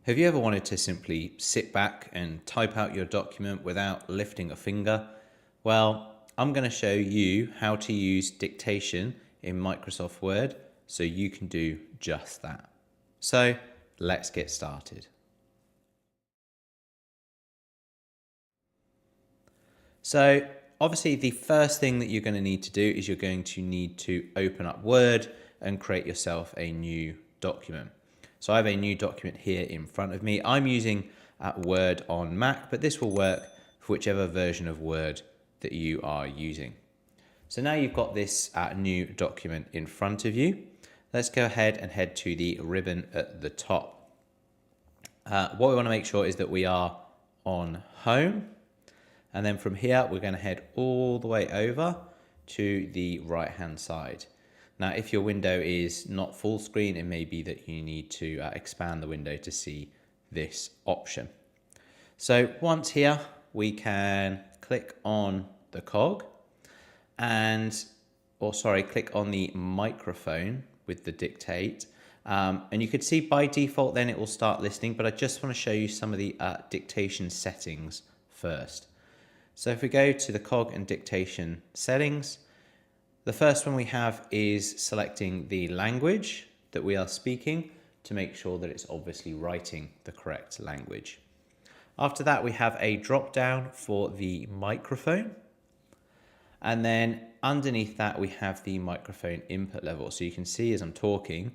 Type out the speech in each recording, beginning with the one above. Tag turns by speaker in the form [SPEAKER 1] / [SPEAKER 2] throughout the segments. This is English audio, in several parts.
[SPEAKER 1] Have you ever wanted to simply sit back and type out your document without lifting a finger? Well, I'm going to show you how to use dictation in Microsoft Word so you can do just that. So let's get started. So obviously the first thing that you're going to need to do is you're going to need to open up Word and create yourself a new document. So I have a new document here in front of me. I'm using Word on Mac, but this will work for whichever version of Word that you are using. So now you've got this new document in front of you. Let's go ahead and head to the ribbon at the top. What we want to make sure is that we are on Home. And then from here, we're going to head all the way over to the right-hand side. Now, if your window is not full screen, it may be that you need to expand the window to see this option. So once here, we can click on the cog click on the microphone with the dictate. And you could see by default, then it will start listening, but I just want to show you some of the dictation settings first. So if we go to the cog and dictation settings, the first one we have is selecting the language that we are speaking to make sure that it's obviously writing the correct language. After that, we have a drop down for the microphone. And then underneath that, we have the microphone input level. So you can see as I'm talking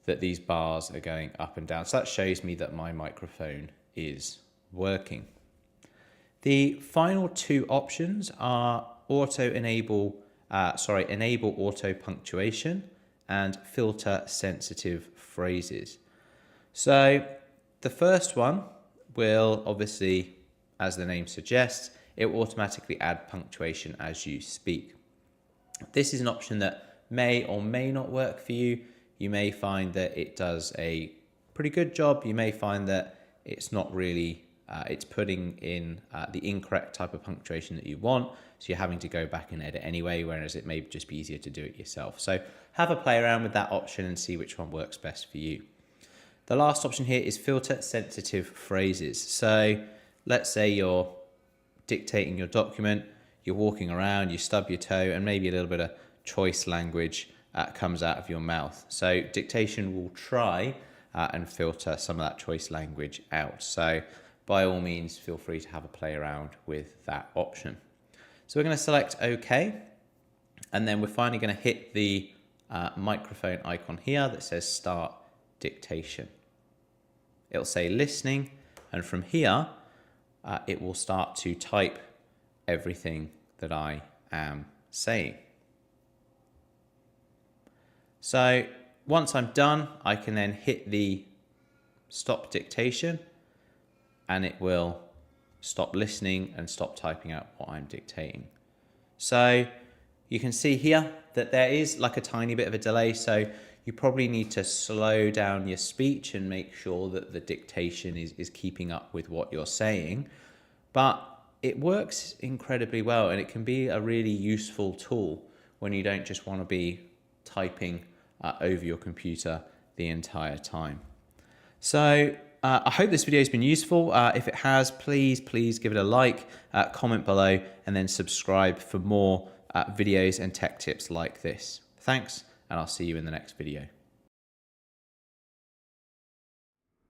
[SPEAKER 1] that these bars are going up and down. So that shows me that my microphone is working. The final two options are enable auto punctuation and filter sensitive phrases. So the first one will obviously, as the name suggests, it will automatically add punctuation as you speak. This is an option that may or may not work for you. You may find that it does a pretty good job. You may find that it's not really it's putting in the incorrect type of punctuation that you want, so you're having to go back and edit anyway, whereas it may just be easier to do it yourself. So have a play around with that option and see which one works best for you. The last option here is filter sensitive phrases. So let's say you're dictating your document, you're walking around, you stub your toe, and maybe a little bit of choice language comes out of your mouth. So dictation will try and filter some of that choice language out. So by all means, feel free to have a play around with that option. So we're going to select OK, and then we're finally going to hit the microphone icon here that says Start Dictation. It'll say listening, and from here, it will start to type everything that I am saying. So once I'm done, I can then hit the Stop Dictation, and it will stop listening and stop typing out what I'm dictating. So you can see here that there is like a tiny bit of a delay, so you probably need to slow down your speech and make sure that the dictation is keeping up with what you're saying. But it works incredibly well, and it can be a really useful tool when you don't just want to be typing over your computer the entire time. So I hope this video has been useful. If it has, please give it a like, comment below, and then subscribe for more videos and tech tips like this. Thanks, and I'll see you in the next video.